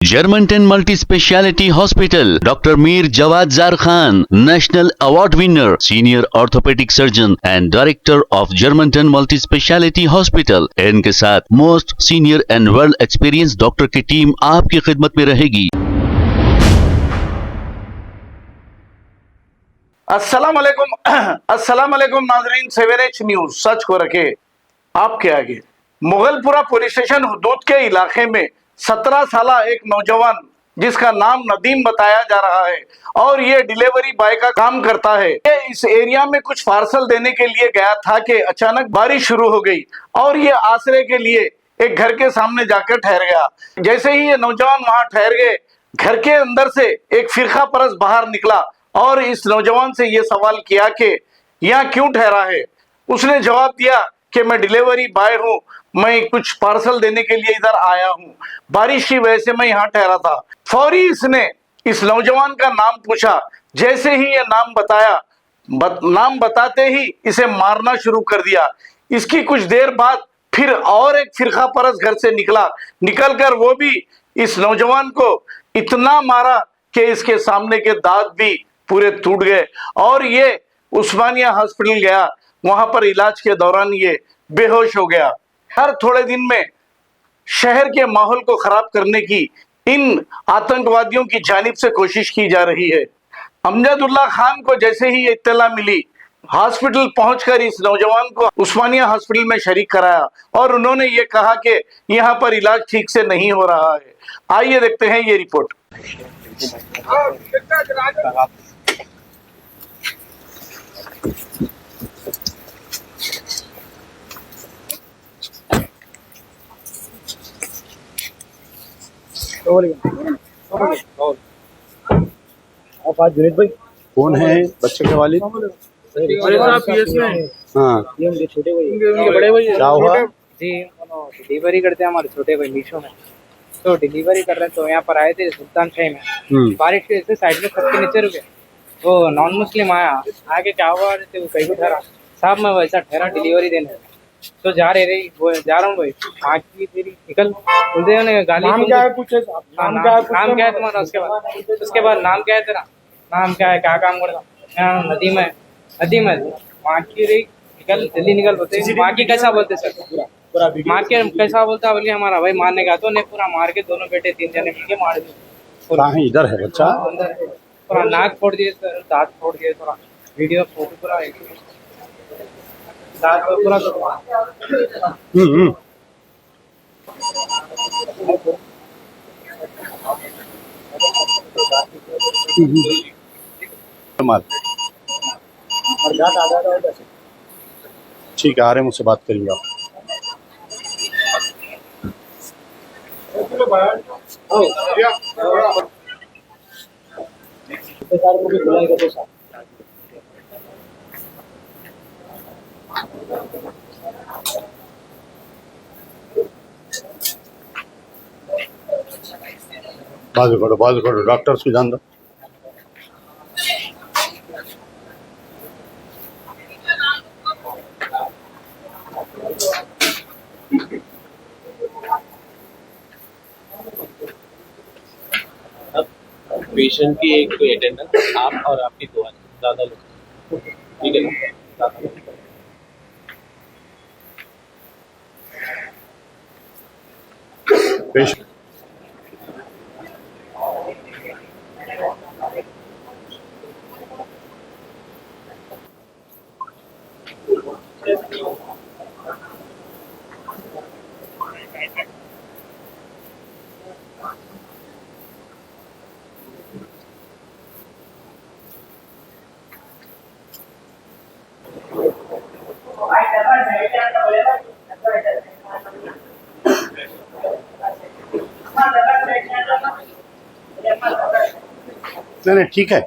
Germantown Multi Speciality Hospital, Dr. Mir Jawad Zar Khan, National Award winner, Senior Orthopedic Surgeon and Director of Germantown Multi Speciality Hospital. इनके साथ most senior and world experience doctor की team आपकी खिदमत में रहेगी। अस्सलाम वालेकुम नाजरीन, 7H न्यूज सच को रखे आपके आगे। मुगलपुरा पुलिस स्टेशन हुदूद के इलाके में 17 साल एक नौजवान जिसका नाम नदीम बताया जा रहा है और ये डिलीवरी बॉय का काम करता है, ये इस एरिया में कुछ पार्सल देने के लिए गया था कि अचानक बारिश शुरू हो गई और ये आसरे के लिए एक घर के सामने जाकर ठहर गया। जैसे ही ये नौजवान वहां ठहर गए, घर के अंदर से एक फिरका परस बाहर निकला और इस नौजवान से ये सवाल किया कि यहाँ क्यों ठहरा है। उसने जवाब दिया कि मैं डिलीवरी बॉय हूँ, मैं कुछ पार्सल देने के लिए इधर आया हूँ, बारिश की वजह से मैं यहाँ ठहरा था। फौरी इसने इस नौजवान का नाम पूछा। जैसे ही ये नाम बताया, नाम बताते ही इसे मारना शुरू कर दिया। इसकी कुछ देर बाद फिर और एक फिरका परस घर से निकलकर वो भी इस नौजवान को इतना मारा कि इसके सामने के दांत भी पूरे टूट गए और ये उस्मानिया हॉस्पिटल गया। वहां पर इलाज के दौरान ये बेहोश हो गया। हर थोड़े दिन में शहर के माहौल को खराब करने की इन आतंकवादियों की जानिब से कोशिश की जा रही है। अमजदुल्ला खान को जैसे ही इत्तला मिली, हॉस्पिटल पहुंचकर इस नौजवान को उस्मानिया हॉस्पिटल में शरीक कराया और उन्होंने ये कहा कि यहाँ पर इलाज ठीक से नहीं हो रहा है। आइए देखते हैं ये रिपोर्ट। आप आज जुनेद भाई कौन है बच्चे के वालिद? हाँ, ये छोटे भाई, उनके बड़े भाई क्या हुआ? जी डिलीवरी करते हैं हमारे छोटे भाई मीशो में, तो डिलीवरी कर रहे हैं। तो यहाँ पर आए थे सुल्तान शाही में, बारिश की वजह से साइड में छत के नीचे रुके। वो नॉन मुस्लिम आया, आगे क्या हुआ वो कहीं को ठहरा, साहब मैं वैसा ठहरा डिलीवरी देने, तो जा रहा हूँ भाई, आँख की तेरी निकल बोलते हैं गाली। नाम क्या है पूछे? नाम क्या है तुम्हारा? उसके बाद नाम क्या है तेरा? नाम क्या है, क्या काम करता? नदीम है। माँ की रही निकल, जल्दी निकल बोलते। माँ की कैसा बोलते सर? माँ के कैसा बोलता बोलिए हमारा भाई मारने का, तो ने पूरा मार के दोनों बेटे 3 जने मिलके मार दिए। कहाँ है? इधर है बच्चा? अंदर पूरा नाक फोड़ दिए सर, दांत फोड़ दिए, थोड़ा वीडियो फोटो पूरा दांत पूरा माल। ठीक है, आ रहे हैं, मुझसे बात करेंगे आप। बाजू करो, डॉक्टर को जान दो। पेशेंट की एक कोई अटेंडेंस, आप और आपकी 2 ज़्यादा लोग, ठीक है ना? पेशेंट नहीं, ठीक है।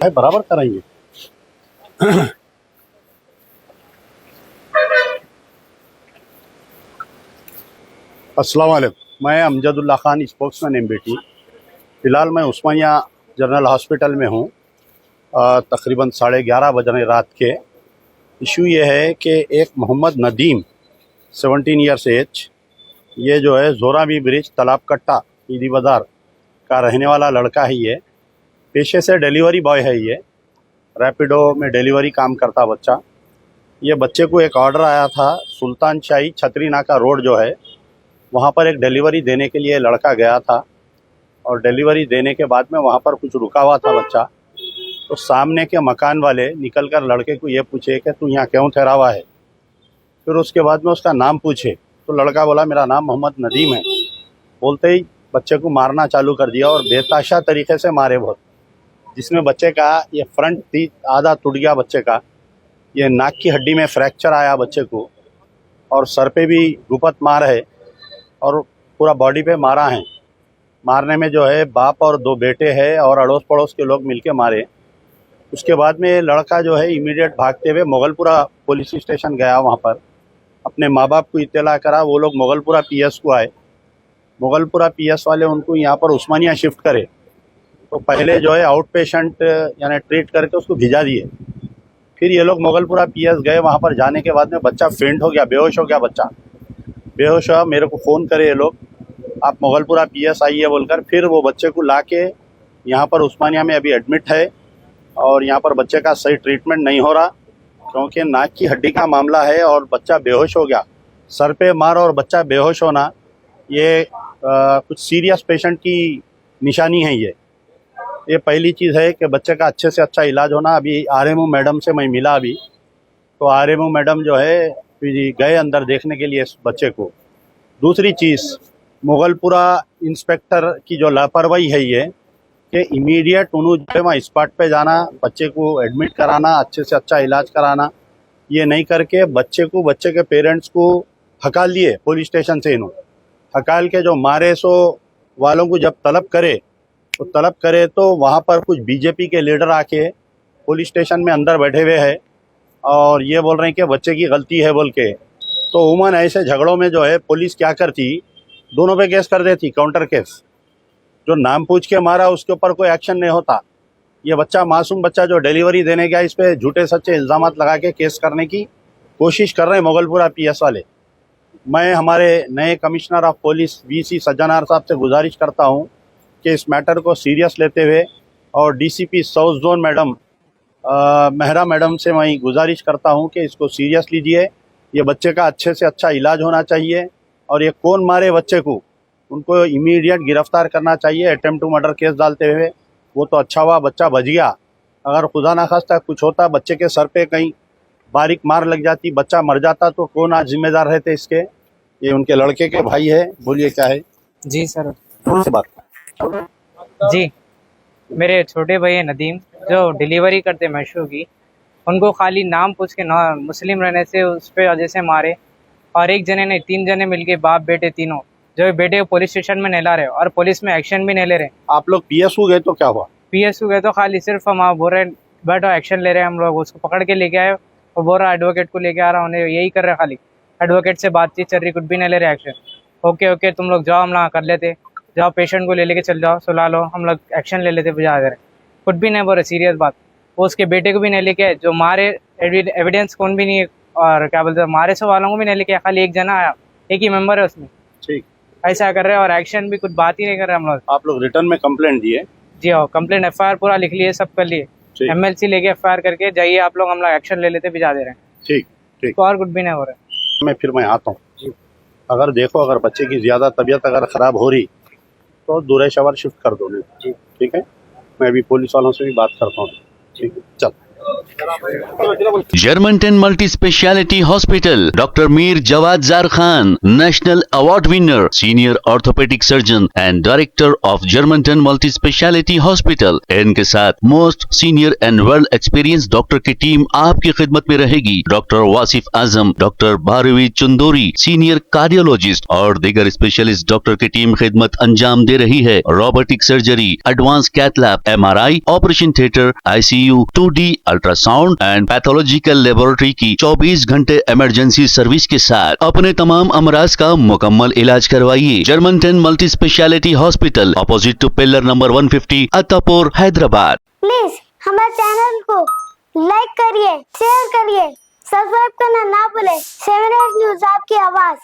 बराबर कराएंगे। अस्सलाम वालेकुम, मैं अमजदुल्ला खान, स्पोक्समैन एमबीटी। फ़िलहाल मैं उस्मानिया जनरल हॉस्पिटल में हूँ। तकरीबन 11:30 बज रहे रात के। इशू ये है कि एक मोहम्मद नदीम 17 ईयर्स एज, ये जो है जोरामी ब्रिज तालाब कट्टा ईदी बाज़ार का रहने वाला लड़का है। ये पेशे से डिलीवरी बॉय है। ये रैपिडो में डिलीवरी काम करता बच्चा। ये बच्चे को एक ऑर्डर आया था सुल्तान शाही छतरी नाका रोड जो है, वहाँ पर एक डिलीवरी देने के लिए लड़का गया था और डिलीवरी देने के बाद में वहाँ पर कुछ रुका हुआ था बच्चा। तो सामने के मकान वाले निकल कर लड़के को ये पूछे कि तू यहाँ क्यों ठहरा हुआ है। फिर उसके बाद में उसका नाम पूछे तो लड़का बोला मेरा नाम मोहम्मद नदीम है। बोलते ही बच्चे को मारना चालू कर दिया और बेताशा तरीके से मारे बहुत, जिसमें बच्चे का ये फ्रंट टीथ आधा टूट गया बच्चे का। ये नाक की हड्डी में फ्रैक्चर आया बच्चे को और सर पे भी गुपत मार है और पूरा बॉडी पे मारा है। मारने में जो है बाप और 2 बेटे हैं और अड़ोस पड़ोस के लोग मिलके मारे। उसके बाद में लड़का जो है इमीडिएट भागते हुए मुगलपुरा पुलिस स्टेशन गया। वहाँ पर अपने माँ बाप को इत्तला करा। वो लोग मुगलपुरा पीएस को आए। मुगलपुरा पीएस वाले उनको यहाँ पर उस्मानिया शिफ्ट करे। तो पहले जो है आउट पेशेंट यानी ट्रीट करके उसको भिजा दिए। फिर ये लोग मुगलपुरा पीएस गए। वहाँ पर जाने के बाद में बच्चा फेंट हो गया, बेहोश हो गया बच्चा। बेहोश हुआ, मेरे को फ़ोन करे ये लोग, आप मुगलपुरा पीएस आइए बोलकर। फिर वो बच्चे को ला के यहाँ पर उस्मानिया में अभी एडमिट है और यहाँ पर बच्चे का सही ट्रीटमेंट नहीं हो रहा क्योंकि नाक की हड्डी का मामला है और बच्चा बेहोश हो गया। सर पे मार और बच्चा बेहोश होना ये कुछ सीरियस पेशेंट की निशानी है। ये पहली चीज़ है कि बच्चे का अच्छे से अच्छा इलाज होना। अभी आरएमओ मैडम से मैं मिला अभी, तो आरएमओ मैडम जो है गए अंदर देखने के लिए इस बच्चे को। दूसरी चीज़, मुगलपुरा इंस्पेक्टर की जो लापरवाही है ये कि इमीडिएट उन्होंने वहाँ स्पॉट पे जाना, बच्चे को एडमिट कराना, अच्छे से अच्छा इलाज कराना, ये नहीं करके बच्चे को, बच्चे के पेरेंट्स को हकाल दिए पुलिस स्टेशन से। इन्होंने हकाल के जो मारे सो वालों को जब तलब करे तो वहाँ पर कुछ बीजेपी के लीडर आके पुलिस स्टेशन में अंदर बैठे हुए हैं और ये बोल रहे हैं कि बच्चे की गलती है बोल के। तो उमन ऐसे झगड़ों में जो है पुलिस क्या करती, दोनों पे केस कर देती, काउंटर केस। जो नाम पूछ के मारा उसके ऊपर कोई एक्शन नहीं होता। ये बच्चा, मासूम बच्चा जो डिलीवरी देने गया, इस पे झूठे सच्चे इल्ज़ामात लगा के केस करने की कोशिश कर रहे हैं मुगलपुरा पीएस वाले। मैं हमारे नए commissioner of police VC Sajjanar साहब से गुजारिश करता हूँ कि इस मैटर को सीरियस लेते हुए और DCP south zone madam Mehra madam से मैं गुजारिश करता हूँ कि इसको सीरियस लीजिए। ये बच्चे का अच्छे से अच्छा इलाज होना चाहिए और ये कौन मारे बच्चे को, उनको इमीडिएट गिरफ्तार करना चाहिए अटेम्प्ट टू मर्डर केस डालते हुए। वो तो अच्छा हुआ बच्चा बच गया, अगर खुदा ना खास्ता कुछ होता, बच्चे के सर पे कहीं बारीक मार लग जाती, बच्चा मर जाता, तो कौन आज जिम्मेदार रहते इसके। ये उनके लड़के के भाई है। बोलिए क्या है जी सर। से बात। जी, मेरे छोटे भाई है नदीम, जो डिलीवरी करते मैशो की। उनको खाली नाम पूछ के मुस्लिम रहने से उस पर वजह से मारे और एक जने नहीं 3 जने मिलके बाप बेटे तीनों जो बेटे को पुलिस स्टेशन में नहीं ला रहे और पुलिस में एक्शन भी नहीं ले रहे। आप लोग पीएसयू गए तो क्या हुआ? पीएसयू गए तो खाली सिर्फ हम बोल रहे बैठो एक्शन ले रहे हैं हम लोग। उसको पकड़ के लेके आए और बोल रहा एडवोकेट को लेके आ रहा हूँ, यही कर रहे खाली। एडवोकेट से बातचीत चल रही, कुछ भी नहीं ले रहे एक्शन। ओके तुम लोग जाओ, हम लोग कर लेते, जाओ पेशेंट को ले लेके चल जाओ, सुला लो, हम लोग एक्शन ले लेते, बुझा दे रहे। कुछ भी नहीं बोल रहे, सीरियस बात। वो उसके बेटे को भी नहीं लेके आए, जो मारे एविडेंस कौन भी नहीं है और क्या बोलते हैं मारे सो वालों को भी नहीं लेके आया, खाली एक जना आया, एक ही मेंबर है उसमें। ठीक, ऐसा कर रहे हैं और एक्शन भी कुछ बात ही नहीं कर रहे हम लोग। आप लोग रिटर्न में कंप्लेंट दिए? जी हाँ, कंप्लेंट एफआईआर पूरा लिख लिए, सब कर लिए। एमएलसी लेके एफआईआर करके जाइए आप लोग, हम लोग एक्शन ले लेते, भिजा दे रहे हैं। ठीक, तो और कुछ भी नहीं हो रहा है। मैं आता हूँ। अगर देखो, अगर बच्चे की ज़्यादा तबीयत अगर ख़राब हो रही तो दूर शवर शिफ्ट कर दो। ठीक है, मैं अभी पुलिस वालों से भी बात करता हूँ। ठीक है, चल। Germanton multi speciality hospital, doctor Mir Jawad Zar Khan, national award winner, senior orthopaedic surgeon and director of Germanton multi speciality hospital. इनके साथ most senior and well experience doctor की टीम आपकी खिदमत में रहेगी। Doctor Wasif Azam, doctor Bharvi Chandori, senior cardiologist और दीगर स्पेशलिस्ट डॉक्टर की टीम खिदमत अंजाम दे रही है। Robotic surgery, advance cath lab, MRI, operation theatre, ICU, 2D ultrasound and pathological laboratory की 24 घंटे इमरजेंसी सर्विस के साथ अपने तमाम अमराज का मुकम्मल इलाज करवाइए। Germanten multi speciality hospital, opposite to pillar number 150, Attapur, Hyderabad. Please हमारे चैनल को लाइक करिए, शेयर करिए, सब्सक्राइब करना ना भूले। 7 न्यूज़ आपकी आवाज।